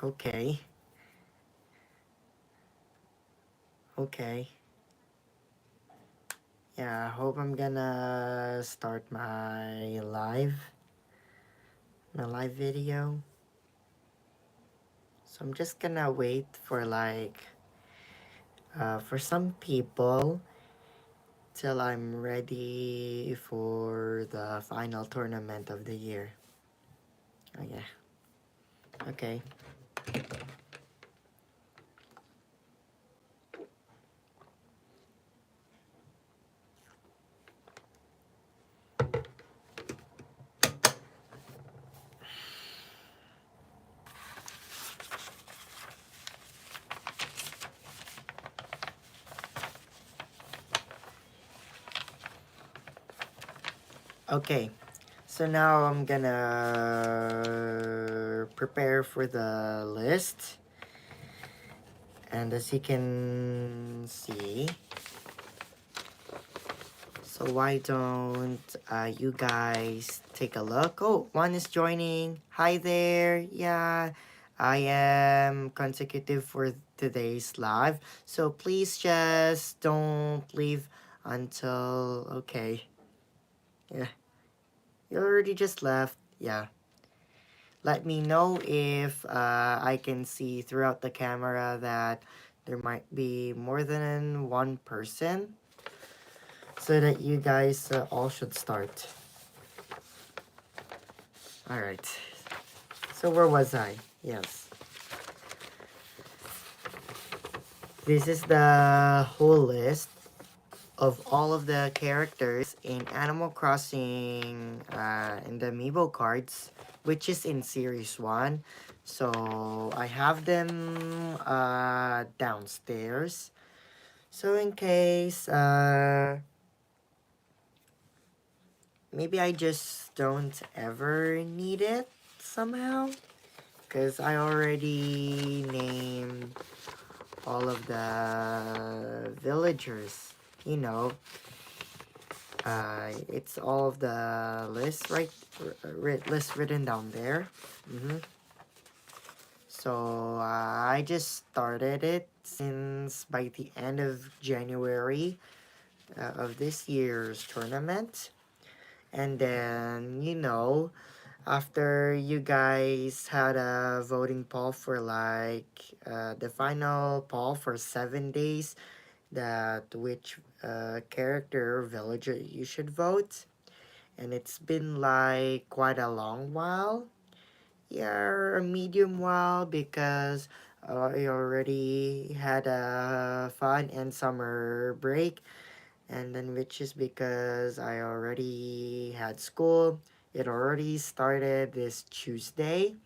Okay. Okay. Yeah, I hope I'm gonna start my live video. So I'm just gonna wait for for some people till I'm ready for the final tournament of the year. Oh yeah. Okay. Okay. So now I'm gonna prepare for the list. And as you can see, so why don't you guys take a look? Oh, one is joining. Hi there. Yeah, I am consecutive for today's live. So please just don't leave until, okay. Yeah, you already just left. Yeah. Let me know if I can see throughout the camera that there might be more than one person so that you guys all should start. Alright. So where was I? Yes. This is the whole list of all of the characters in Animal Crossing in the Amiibo cards, which is in Series 1. So I have them downstairs. So in case, maybe I just don't ever need it somehow. Because I already named all of the villagers. You know, it's all of the list list written down there. So I just started it since by the end of January of this year's tournament. And then, after you guys had a voting poll for the final poll for 7 days, that which character or villager you should vote. And it's been like quite a long while. Yeah, a medium while because I already had a fun and summer break, and then which is because I already had school. It already started this Tuesday.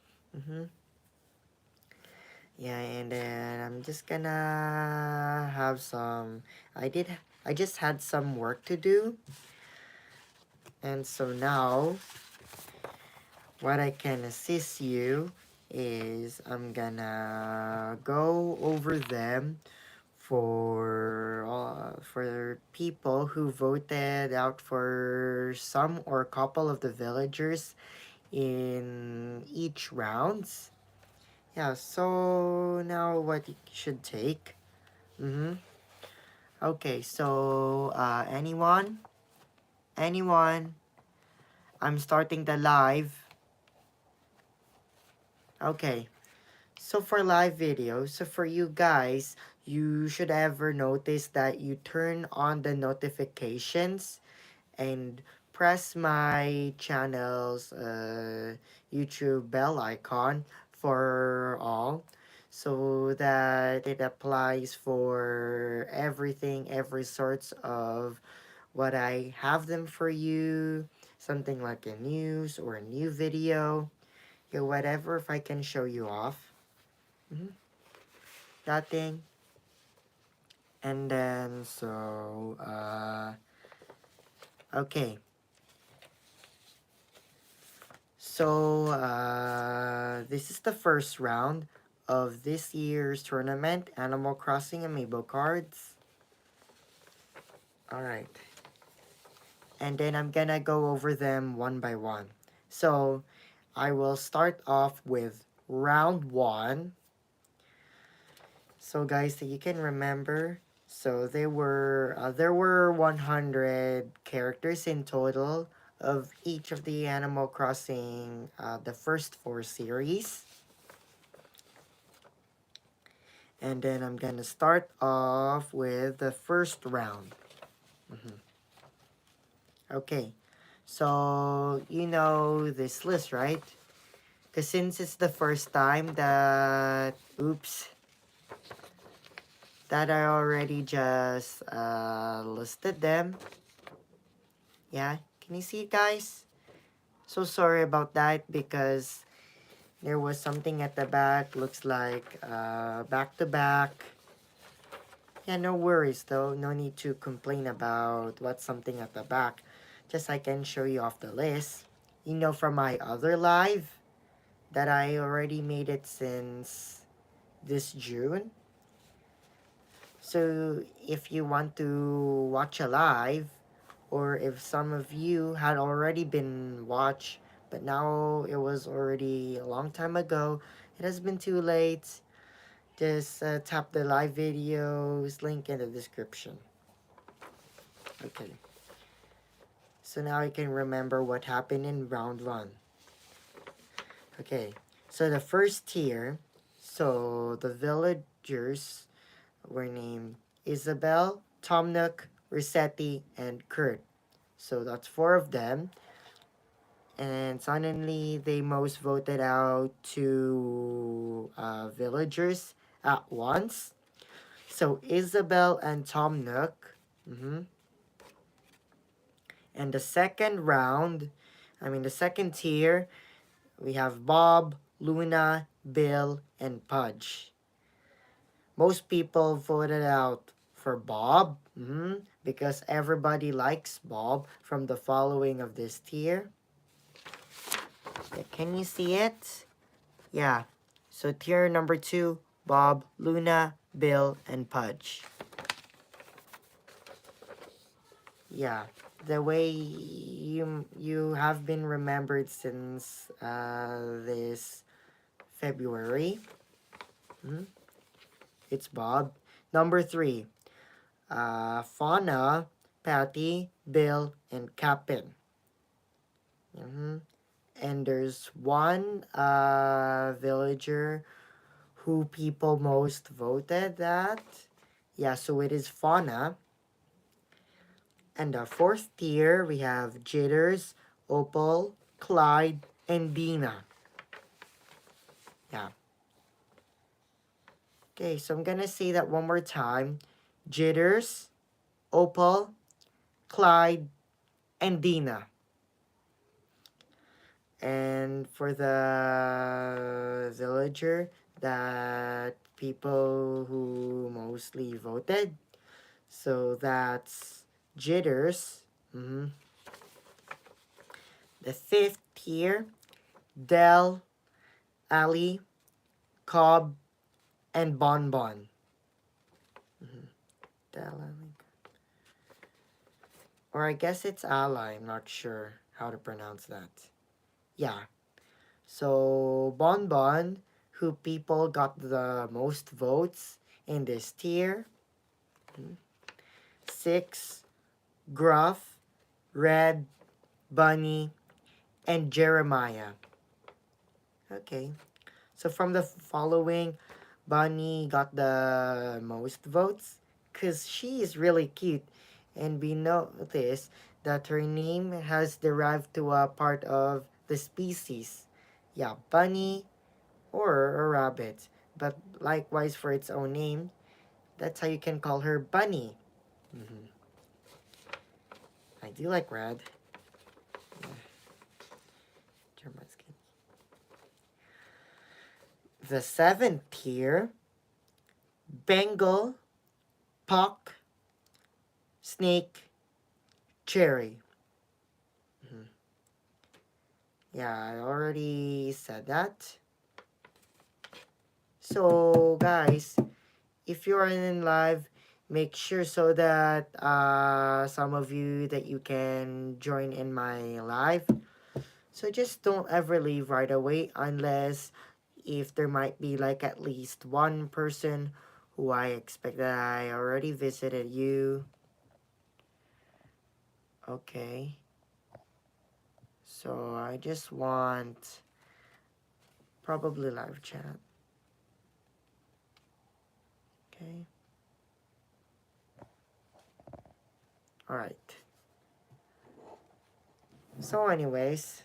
Yeah, and then I'm just gonna have some. I just had some work to do, and so now what I can assist you is I'm gonna go over them for people who voted out for some or couple of the villagers in each rounds. Yeah, so now what you should take. Okay, so anyone? Anyone? I'm starting the live. Okay. So for live video, so for you guys, you should ever notice that you turn on the notifications and press my channel's YouTube bell icon for all so that it applies for everything, every sorts of what I have them for you, something like a news or a new video, yeah, whatever, if I can show you off. That thing. And then, so, okay. So, this is the first round of this year's tournament, Animal Crossing Amiibo cards. Alright. And then I'm gonna go over them one by one. So, I will start off with round 1. So guys, so you can remember, so there were 100 characters in total of each of the Animal Crossing, the first 4 series. And then I'm gonna start off with the first round. Okay, so you know this list, right? Because since it's the first time that, oops, that I already just listed them. Yeah, can you see it, guys? So sorry about that because there was something at the back. Looks like back to back. Yeah, no worries though. No need to complain about what's something at the back. Just I can show you off the list. You know from my other live that I already made it since this June. So if you want to watch a live, or if some of you had already been watched, but now it was already a long time ago, it has been too late, just tap the live videos link in the description. Okay. So now I can remember what happened in round 1. Okay. So the first tier, so the villagers were named Isabel, Tom Nook, Rossetti, and Kurt. So that's 4 of them. And suddenly they most voted out 2 villagers at once. So Isabel and Tom Nook. And the second round, the second tier, we have Bob, Luna, Bill, and Pudge. Most people voted out for Bob, because everybody likes Bob from the following of this tier. Yeah, can you see it? Yeah. So tier number 2, Bob, Luna, Bill, and Pudge. Yeah. The way you have been remembered since this February. It's Bob. Number 3, Fauna, Patty, Bill, and Captain. And there's one villager who people most voted that. Yeah, so it is Fauna. And the 4th tier, we have Jitters, Opal, Clyde, and Dina. Yeah. Okay, so I'm gonna say that one more time. Jitters, Opal, Clyde, and Dina. And for the villager that people who mostly voted, so that's Jitters. The 5th tier, Del, Ali, Cobb, and Bonbon. Del, Ali. Or I guess it's Ally. I'm not sure how to pronounce that. Yeah. So Bonbon, who people got the most votes in this tier. 6, Gruff, Red, Bunny, and Jeremiah. Okay. So from the following, Bunny got the most votes because she is really cute. And we notice that her name has derived to a part of the species. Yeah, bunny or a rabbit. But likewise for its own name, that's how you can call her Bunny. I do like red. The 7th tier, Bengal, Puck, Snake, Cherry. Yeah, I already said that. So, guys, if you are in live, make sure so that some of you that you can join in my live. So just don't ever leave right away unless if there might be like at least one person who I expect that I already visited you. Okay. So I just want probably live chat. Okay. Alright. So anyways,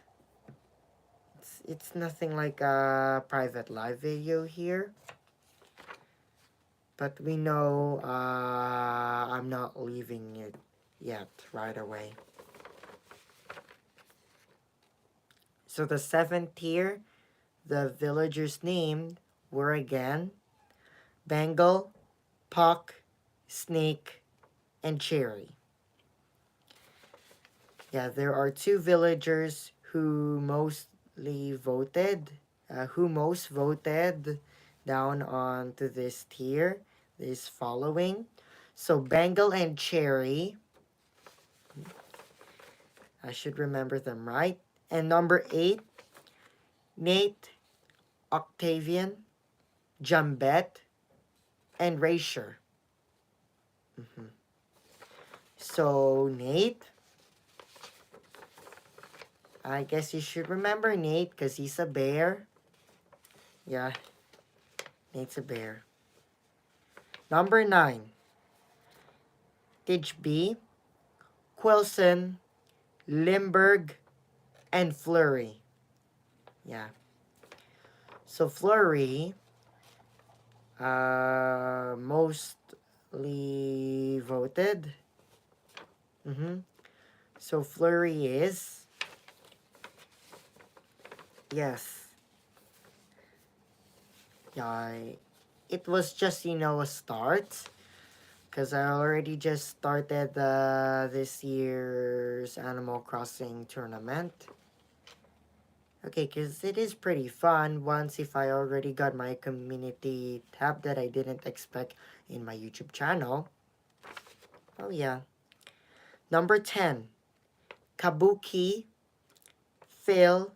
it's nothing like a private live video here. But we know I'm not leaving it yet right away. So the 7th tier, the villagers named were again Bangle, Puck, Snake, and Cherry. Yeah, there are 2 villagers who mostly voted, who most voted down onto this tier, this following. So Bangle and Cherry, I should remember them right. And number 8, Nate, Octavian, Jambet, and Raisher. So Nate, I guess you should remember Nate because he's a bear. Yeah, Nate's a bear. Number 9, Tijby, Quilson, Limburg, and Flurry. Yeah. So Flurry, mostly voted. So Flurry is, yes. Yeah, it was just, a start. Because I already just started this year's Animal Crossing tournament. Okay, because it is pretty fun once if I already got my community tab that I didn't expect in my YouTube channel. Oh yeah. Number 10, Kabuki, Phil,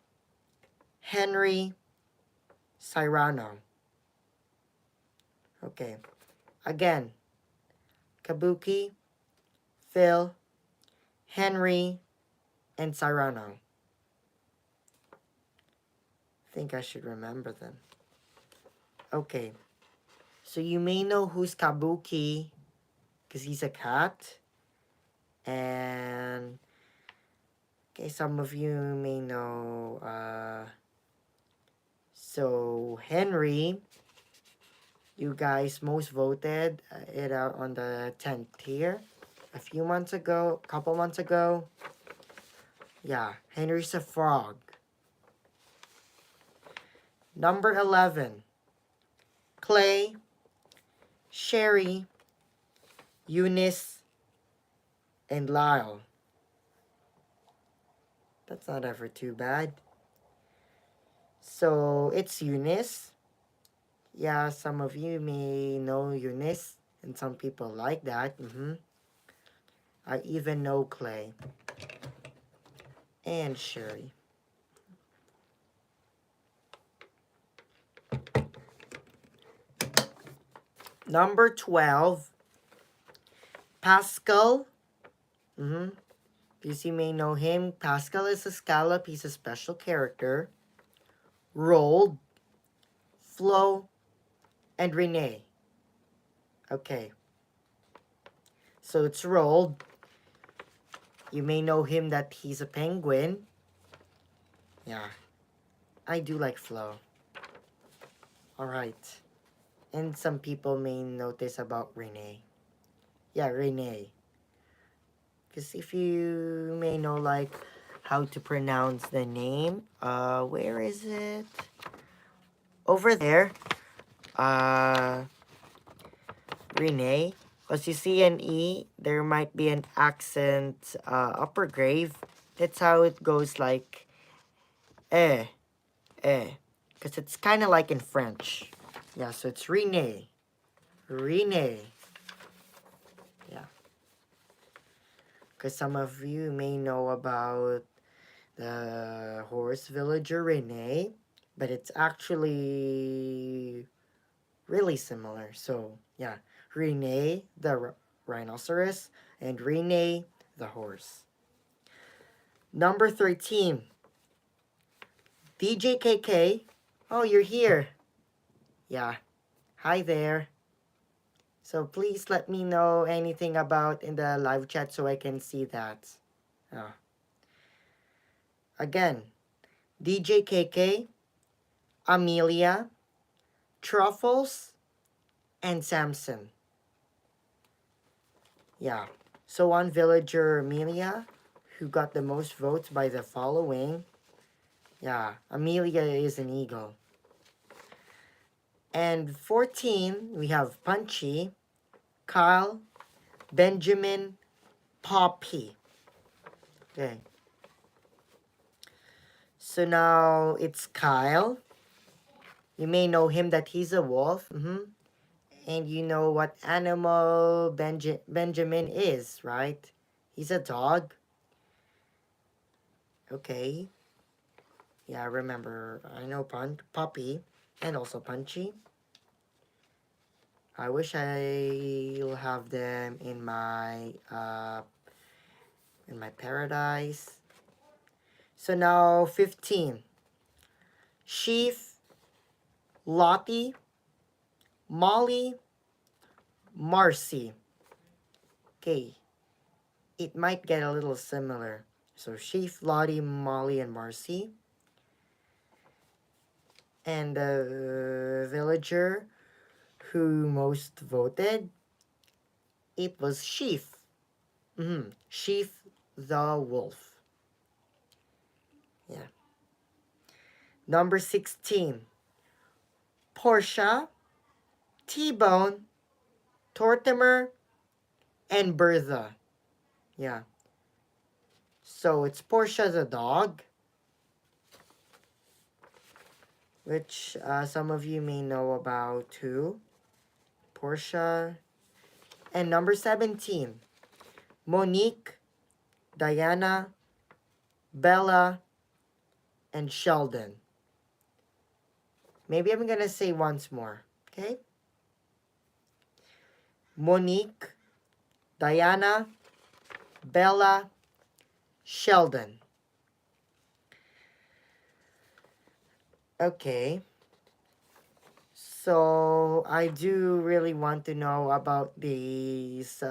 Henry, Cyrano. Okay. Again, Kabuki, Phil, Henry, and Cyrano. I think I should remember them. Okay. So you may know who's Kabuki because he's a cat. And okay, some of you may know so Henry, you guys most voted it out on the 10th tier a couple months ago. Yeah, Henry's a frog. Number 11, Clay, Sherry, Eunice, and Lyle. That's not ever too bad. So it's Eunice. Yeah, some of you may know Eunice, and some people like that. I even know Clay and Sherry. Number 12, Pascal. Because you may know him. Pascal is a scallop. He's a special character. Rolled, Flo, and Renee. Okay. So it's Rolled. You may know him that he's a penguin. Yeah. I do like Flo. Alright. And some people may notice about Renee. Yeah, Renee. Because if you may know, like, how to pronounce the name. Where is it? Over there. Renee. Because you see an E, there might be an accent, upper grave. That's how it goes, like, eh. Because it's kind of like in French. Yeah, so it's Renee. Renee. Yeah. Because some of you may know about the horse villager Renee. but it's actually really similar. So, yeah, Renee the rhinoceros and Renee the horse. Number 13, DJKK. Oh, you're here. Yeah. Hi there. So please let me know anything about in the live chat so I can see that. Oh. Again, DJKK, Amelia, Truffles, and Samson. Yeah. So on villager Amelia, who got the most votes by the following. Yeah, Amelia is an eagle. And 14, we have Punchy, Kyle, Benjamin, Poppy. Okay. So now it's Kyle. You may know him that he's a wolf. And you know what animal Benjamin is, right? He's a dog. Okay. Yeah, I remember. I know Poppy and also Punchy. I wish I'll have them in my paradise. So now 15. Sheaf, Lottie, Molly, Marcy. Okay, it might get a little similar. So Sheaf, Lottie, Molly, and Marcy. And the villager who most voted, it was Sheaf. Sheaf the wolf. Yeah. Number 16. Portia, T-Bone, Tortimer, and Bertha. Yeah. So it's Portia the dog, which some of you may know about too. Portia. And number 17, Monique, Diana, Bella, and Sheldon. Maybe I'm going to say once more, okay? Monique, Diana, Bella, Sheldon. Okay. So I do really want to know about these some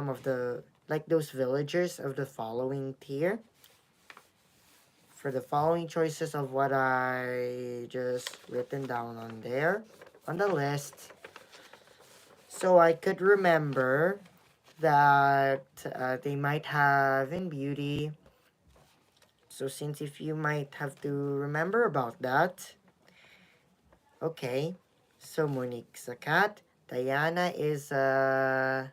of the like those villagers of the following tier. For the following choices of what I just written down on there on the list. So I could remember that they might have in beauty. So since if you might have to remember about that. Okay. So Monique's a cat. Diana is a...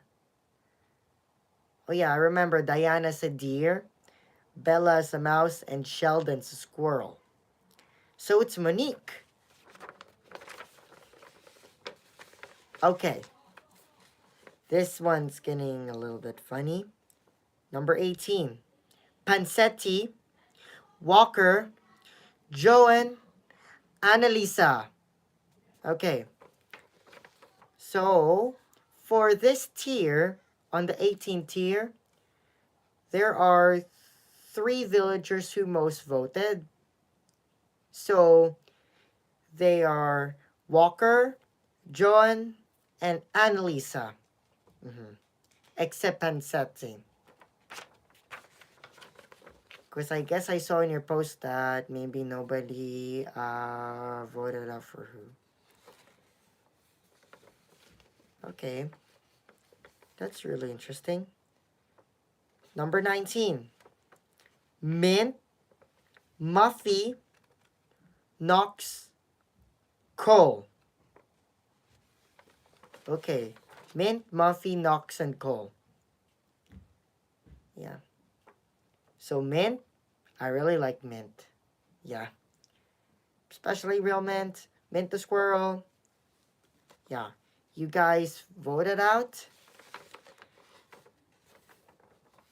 Oh yeah, I remember Diana's a deer. Bella's a mouse. And Sheldon's a squirrel. So it's Monique. Okay. This one's getting a little bit funny. Number 18. Pansetti, Walker, Joan, Annalisa. Okay. So, for this tier, on the 18th tier, there are 3 villagers who most voted. So, they are Walker, Joan, and Annalisa. Except Pansetti. Because I guess I saw in your post that maybe nobody voted up for who. Okay. That's really interesting. Number 19. Mint, Muffy, Knox, Cole. Okay. Mint, Muffy, Knox, and Cole. Yeah. So Mint, I really like Mint. Yeah. Especially real Mint. Mint the squirrel. Yeah. You guys voted out.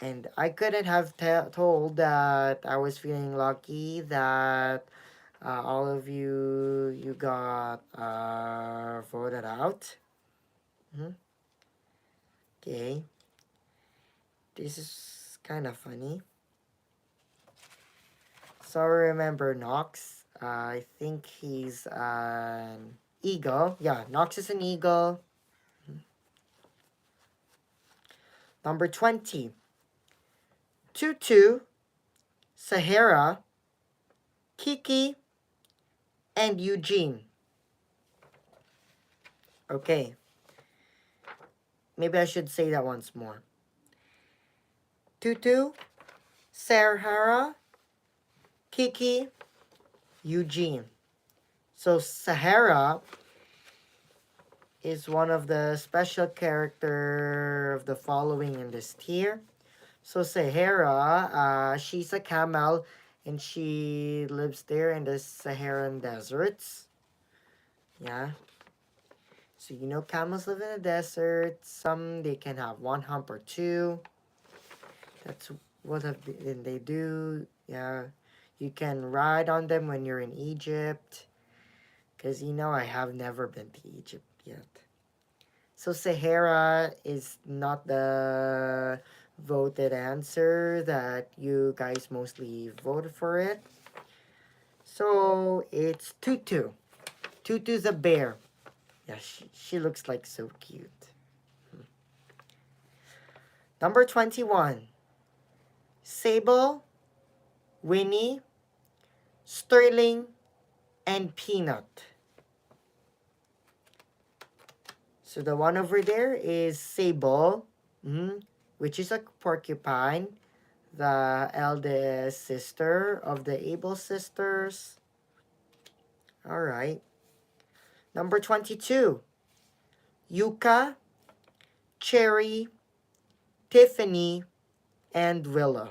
And I couldn't have told that I was feeling lucky that all of you got voted out. Mhm. Okay, this is kind of funny. So remember Knox. I think he's an eagle. Yeah, Knox is an eagle. Number 20. Tutu, Sahara, Kiki, and Eugene. Okay, maybe I should say that once more. Tutu, Sahara, Kiki, Eugene. So Sahara is one of the special character of the following in this tier. So Sahara, she's a camel and she lives there in the Saharan deserts. Yeah. So you know camels live in the desert. Some they can have one hump or two. That's what they do. Yeah. You can ride on them when you're in Egypt. Because you know I have never been to Egypt yet. So Sahara is not the voted answer that you guys mostly voted for it. So it's Tutu. Tutu's a bear. Yeah, she looks like so cute. Number 21. Sable, Winnie, Sterling, and Peanut. So the one over there is Sable, which is a porcupine, the eldest sister of the Able sisters. All right. Number 22. Yuka, Cherry, Tiffany, and Willow.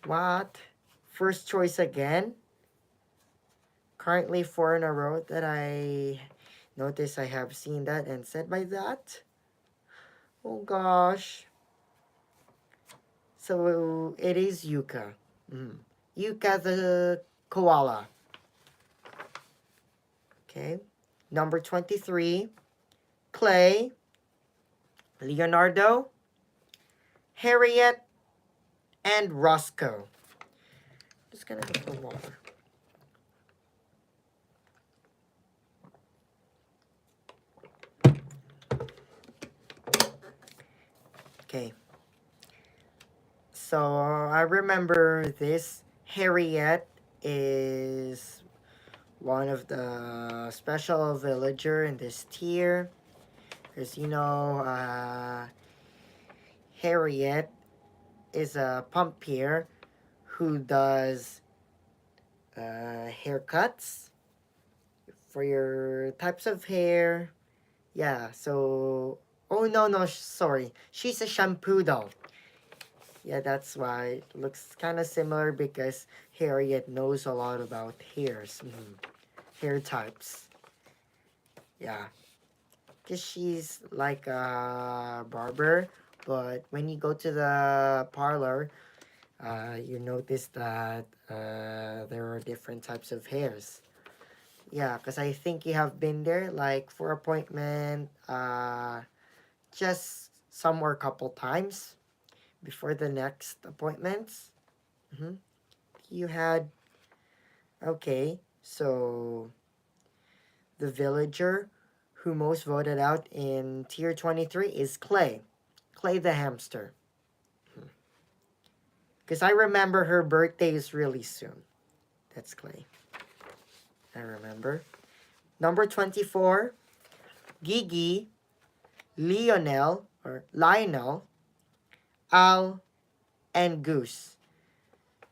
What? First choice again? Currently 4 in a row that I notice I have seen that and said by that. Oh gosh. So it is Yuka. Yuka the koala. Okay. Number 23. Clay, Leonardo, Harriet, and Roscoe. Just gonna get the water. Okay. So I remember this. Harriet is one of the special villager in this tier. Because you know, Harriet is a pumpier who does haircuts for your types of hair. Yeah, so... Oh, no, sorry. She's a shampoo doll. Yeah, that's why. It looks kind of similar because Harriet knows a lot about hairs. Hair types. Yeah. Because she's like a barber. But when you go to the parlor, you notice that there are different types of hairs. Yeah, because I think you have been there like for appointment just somewhere couple times before the next appointments. You had... Okay, so the villager who most voted out in tier 23 is Clay. Clay the hamster. Because I remember her birthday is really soon. That's Clay. I remember. Number 24, Gigi, Lionel, Al, and Goose.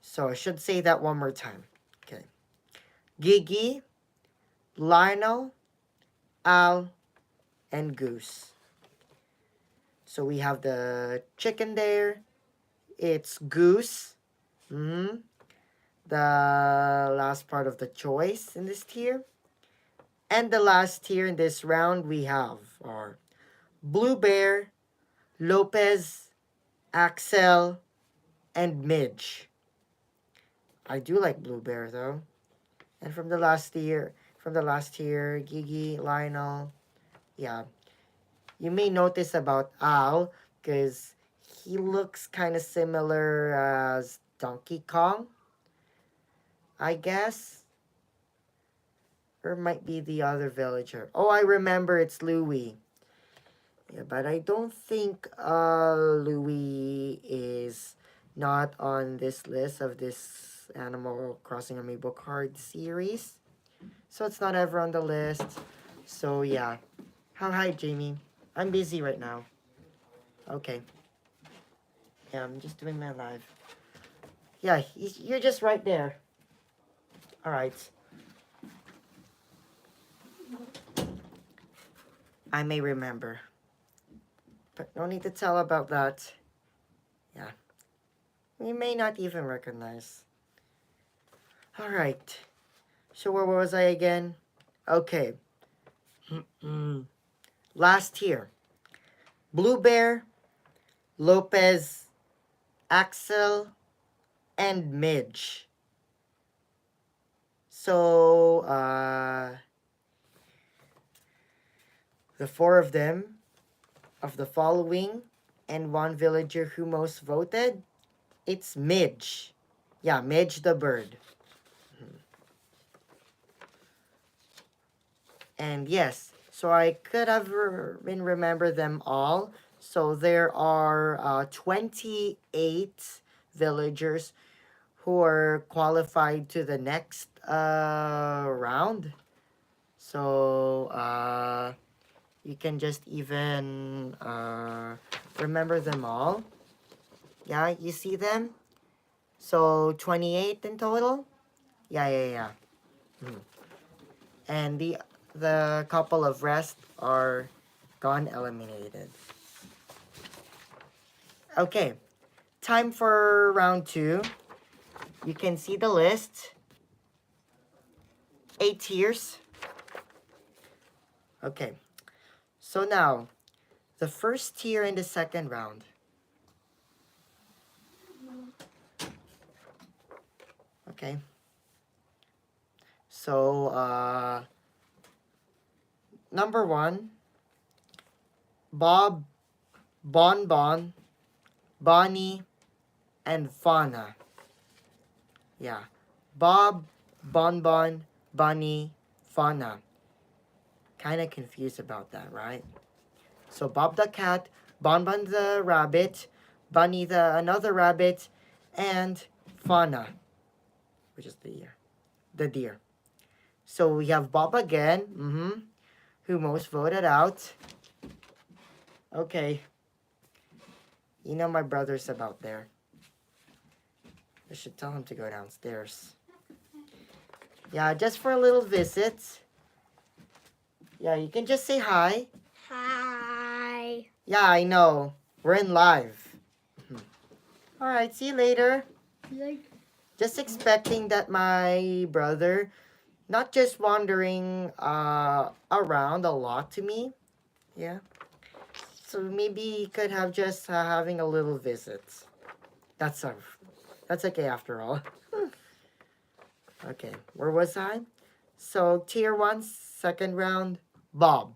So I should say that one more time. Okay. Gigi, Lionel, Al, and Goose. So we have the chicken there. It's Goose. The last part of the choice in this tier. And the last tier in this round we have are Blue Bear, Lopez, Axel, and Midge. I do like Blue Bear though. And from the last year, Gigi, Lionel. Yeah, you may notice about Al because he looks kind of similar as Donkey Kong, I guess. Or might be the other villager. Oh, I remember it's Louie. Yeah, but I don't think Louie is not on this list of this Animal Crossing Amiibo card series. So it's not ever on the list. So yeah. Hi, Jamie. I'm busy right now. Okay. Yeah, I'm just doing my live. Yeah, you're just right there. Alright. I may remember. But no need to tell about that. Yeah. We may not even recognize. Alright. So where was I again? Okay. Last year. Blue Bear, Lopez, Axel, and Midge. So, the four of them, of the following, and one villager who most voted, it's Midge. Yeah, Midge the bird. And yes, so I could have remember them all. So there are 28 villagers who are qualified to the next round. So you can just even remember them all. Yeah, you see them? So 28 in total? Yeah. And the couple of rest are gone eliminated. Okay, time for round 2. You can see the list. 8 tiers. Okay, so now, the first tier in the second round. Okay. So, number 1, Bob, Bonbon, Bonnie, and Fauna. Yeah. Bob, Bonbon, Bunny, Fauna. Kind of confused about that, right? So Bob the cat, Bonbon the rabbit, Bunny the another rabbit, and Fauna, which is the deer. So we have Bob again, who most voted out. Okay. You know my brother's about there. I should tell him to go downstairs. Yeah, just for a little visit. Yeah, you can just say hi. Hi. Yeah, I know. We're in live. Alright, see you later. Just expecting that my brother not just wandering around a lot to me. Yeah. So maybe he could have just having a little visit. That's okay after all. Okay, where was I? So tier 1, second round, Bob.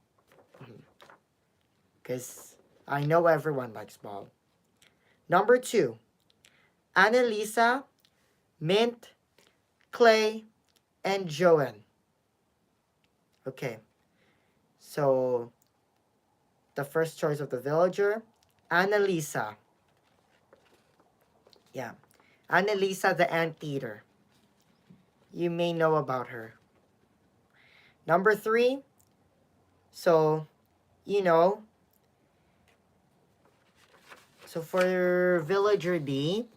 Because I know everyone likes Bob. Number 2, Annalisa, Mint, Clay, and Joanne. Okay, so the first choice of the villager, Annalisa. Yeah, Annalisa the anteater. You may know about her. Number 3, so, you know, so for villager D,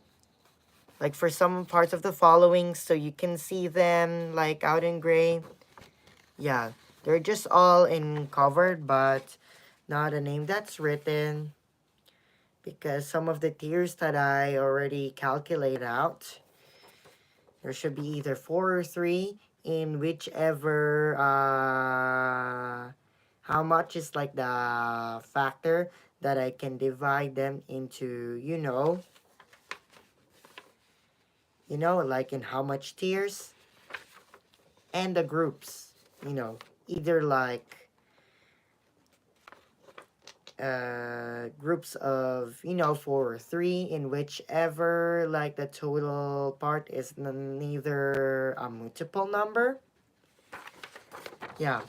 like for some parts of the following, so you can see them like out in gray. Yeah, they're just all in covered, but not a name that's written. Because some of the tiers that I already calculate out, there should be either 4 or 3 in whichever how much is like the factor that I can divide them into, like in how much tiers and the groups, either like groups of 4 or 3 in whichever like the total part is neither a multiple number. Yeah,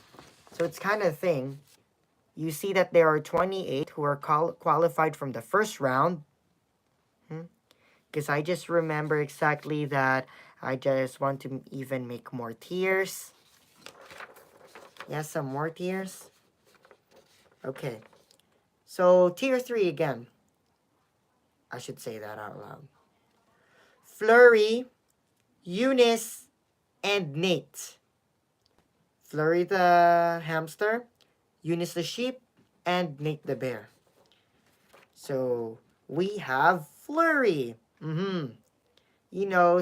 so it's kind of thing. You see that there are 28 who are qualified from the first round. Because I just remember exactly that I just want to even make more tiers. Yeah, some more tiers. Okay. So, tier 3 again. I should say that out loud. Flurry, Eunice, and Nate. Flurry the hamster, Eunice the sheep, and Nate the bear. So, we have Flurry.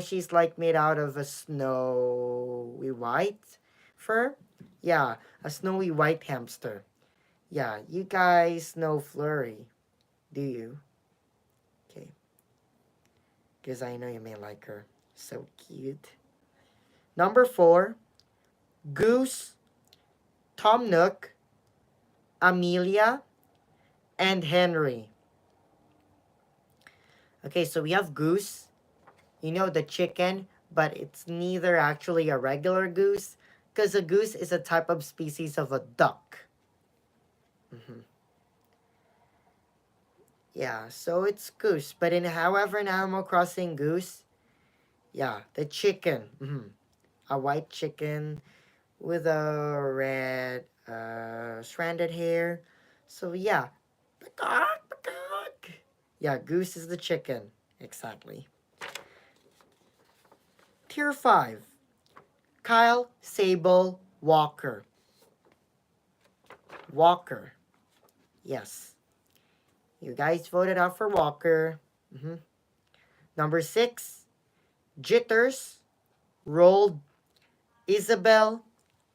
She's like made out of a snowy white fur. Yeah, a snowy white hamster. Yeah, you guys know Flurry, do you? Okay, because I know you may like her. So cute. Number 4, Goose, Tom Nook, Amelia, and Henry. Okay, so we have Goose, the chicken, but it's neither actually a regular goose, because a goose is a type of species of a duck. Yeah, so it's goose. But however, in Animal Crossing Goose, yeah, the chicken. A white chicken with a red stranded hair. So yeah, peacock, peacock. Yeah, goose is the chicken. Exactly. Tier 5. Kyle, Sable, Walker. Walker. Yes. You guys voted out for Walker. Number 6. Jitters, Rolled, Isabel,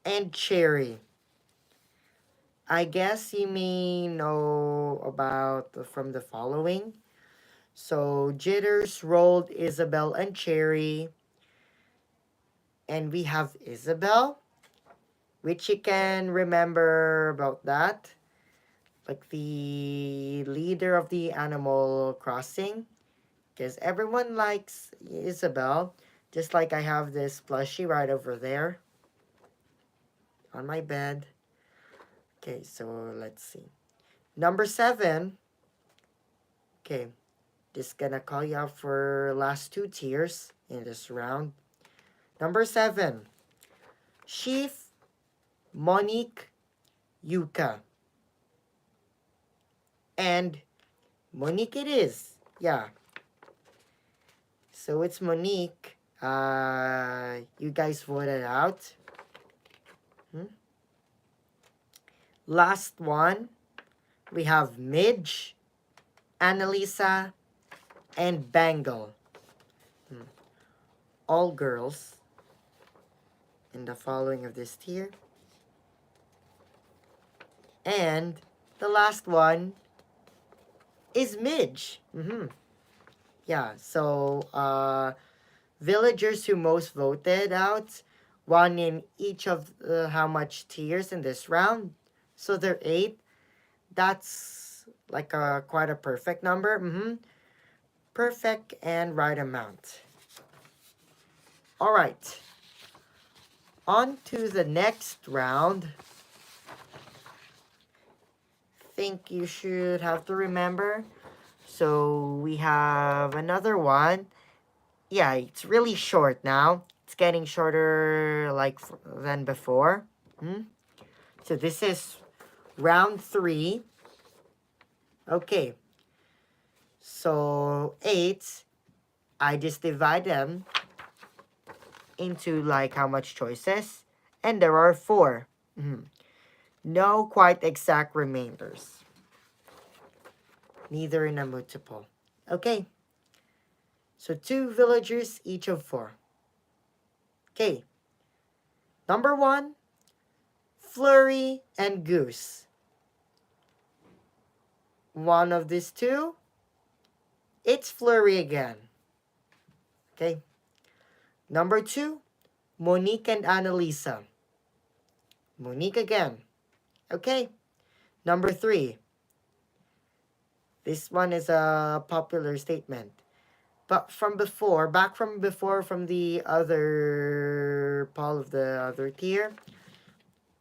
and Cherry. I guess you may know about from the following. So, Jitters, Rolled, Isabel, and Cherry. And we have Isabel, which you can remember about that. Like the leader of the Animal Crossing. Because everyone likes Isabel. Just like I have this plushie right over there on my bed. Okay, so let's see. Number 7. Okay, just gonna call you out for last 2 tiers in this round. Number 7. Sheaf, Monique, Yuka. And Monique it is. Yeah. So it's Monique. You guys voted out. Last one. We have Midge, Annalisa, and Bangle. All girls in the following of this tier. And the last one is Midge. Yeah, so villagers who most voted out, one in each of how much tiers in this round. So they're 8. That's like quite a perfect number. Perfect and right amount. All right. On to the next round. Think you should have to remember. So we have another one. Yeah, it's really short now. It's getting shorter like than before. So this is round 3. Okay. So 8, I just divide them into like how much choices. And there are 4. No quite exact remainders. Neither in a multiple. Okay. So 2 villagers, each of 4. Okay. Number 1, Flurry and Goose. One of these two, it's Flurry again. Okay. Number 2, Monique and Annalisa. Monique again. Okay. Number 3, this one is a popular statement. But back from before, from the other part of the other tier,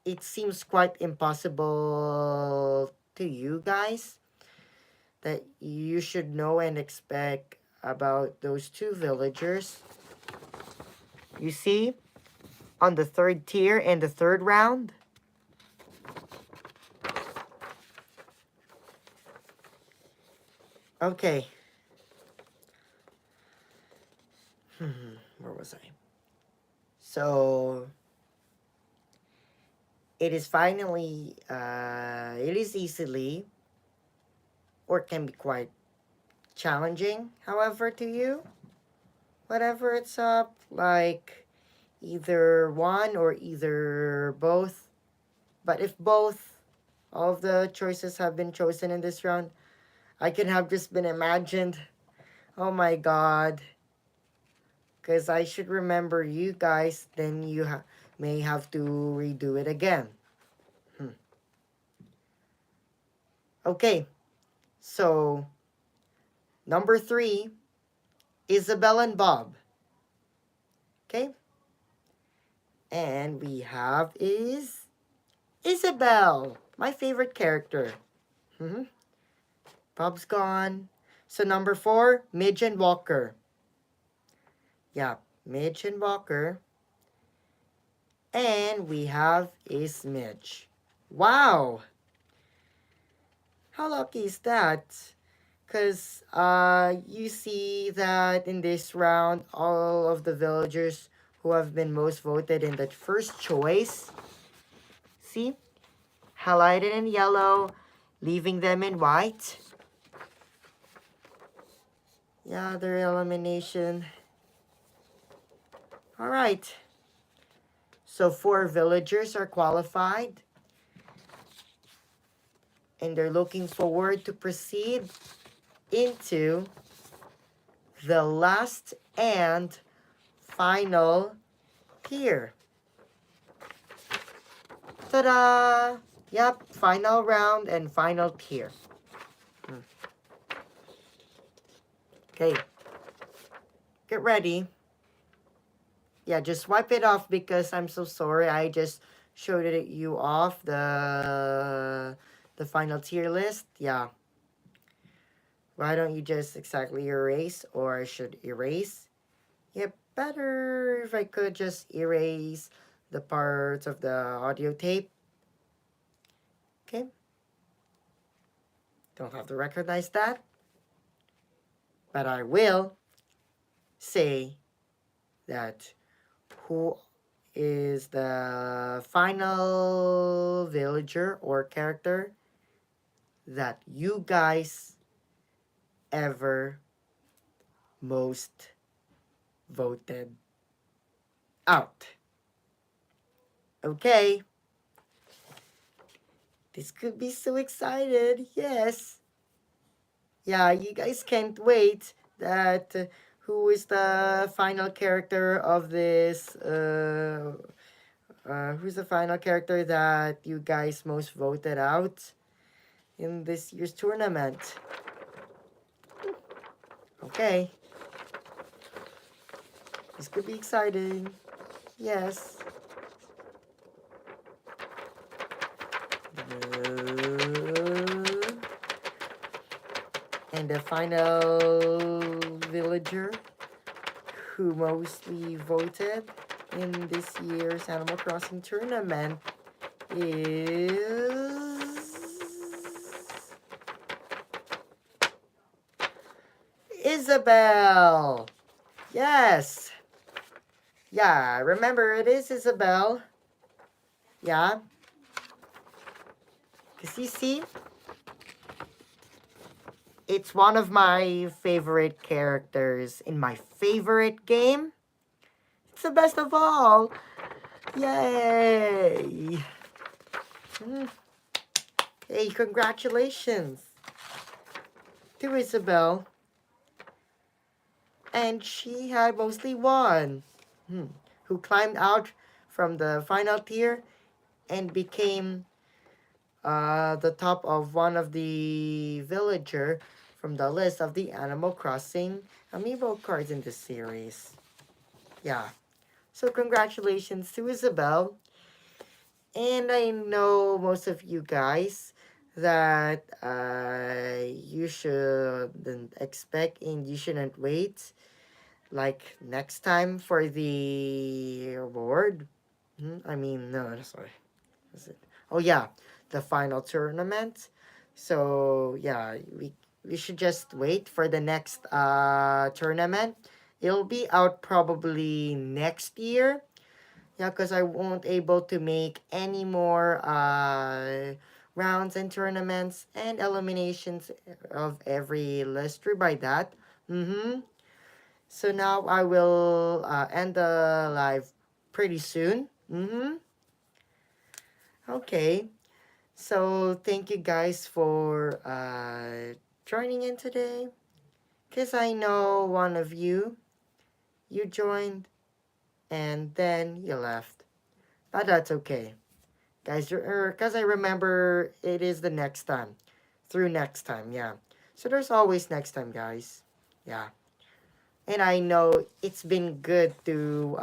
it seems quite impossible to you guys that you should know and expect about those two villagers. You see, on the third tier and the third round, okay. Where was I? So, it is finally, it is easily, or can be quite challenging, however, to you. Whatever it's up, like either one or either both. But if both, all of the choices have been chosen in this round, I can have just been imagined. Oh my god. Because I should remember you guys, then you may have to redo it again. Okay, so number 3, Isabel and Bob. Okay, and we have is Isabel, my favorite character. Bob's gone. So number 4, Midge and Walker. Yeah, Midge and Walker. And we have is Midge. Wow! How lucky is that? Because you see that in this round, all of the villagers who have been most voted in that first choice, see? Highlighted in yellow, leaving them in white. Yeah, their elimination. Alright. So 4 villagers are qualified. And they're looking forward to proceed into the last and final tier. Ta-da! Yep, final round and final tier. Okay. Get ready. Yeah, just wipe it off because I'm so sorry. I just showed it you off the final tier list. Yeah. Why don't you just exactly erase, or I should erase? Yeah, better if I could just erase the parts of the audio tape. Okay. Don't have to recognize that. But I will say that who is the final villager or character that you guys ever most voted out. Okay. This could be so excited. Yes. Yeah, you guys can't wait that who is the final character of this who's the final character that you guys most voted out in this year's tournament? Okay. This could be exciting. Yes. And the final villager who mostly voted in this year's Animal Crossing tournament is Isabel. Yes. Yeah, remember it is Isabel. Yeah. Because you see, it's one of my favorite characters in my favorite game. It's the best of all. Yay. Hey, congratulations to Isabel. And she had mostly one. Who climbed out from the final tier and became the top of one of the villager from the list of the Animal Crossing Amiibo cards in this series. Yeah. So congratulations to Isabel. And I know most of you guys that you shouldn't expect and you shouldn't wait like next time for the award. I mean, no, sorry. Is it? Oh yeah, the final tournament. So yeah, we should just wait for the next tournament. It'll be out probably next year. Yeah, because I won't able to make any more rounds and tournaments and eliminations of every lister by that. So now I will end the live pretty soon. Okay. So thank you guys for joining in today. Because I know one of you joined and then you left. But that's okay. Guys, because I remember it is the next time. Through next time, yeah. So there's always next time, guys. Yeah. And I know it's been good to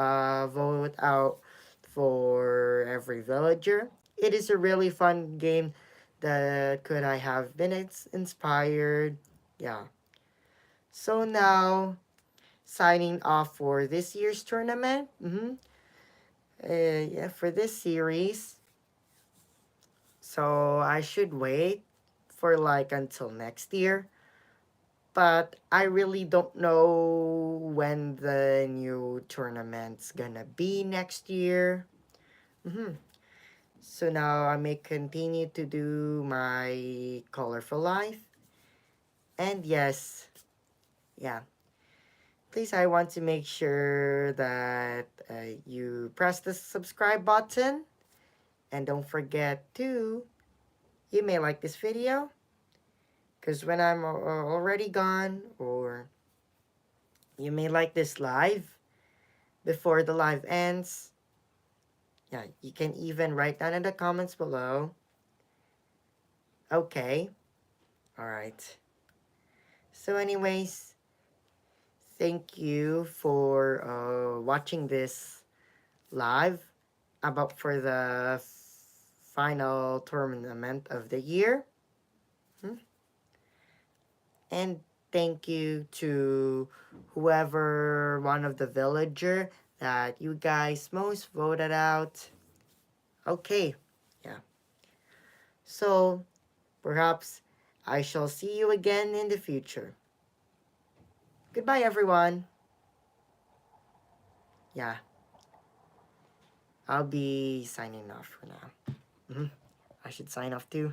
vote out for every villager. It is a really fun game that could I have been inspired. Yeah. So now, signing off for this year's tournament. Yeah, for this series. So I should wait for like until next year. But I really don't know when the new tournament's gonna be next year. So now I may continue to do my colorful life. And yes, yeah. Please, I want to make sure that you press the subscribe button. And don't forget to, you may like this video. Because when I'm already gone, or you may like this live before the live ends. Yeah, you can even write down in the comments below. Okay. Alright. So anyways, thank you for watching this live about for the final tournament of the year. And thank you to whoever one of the villager that you guys most voted out. Okay. Yeah. So perhaps I shall see you again in the future. Goodbye, everyone. Yeah, I'll be signing off for now. I should sign off too.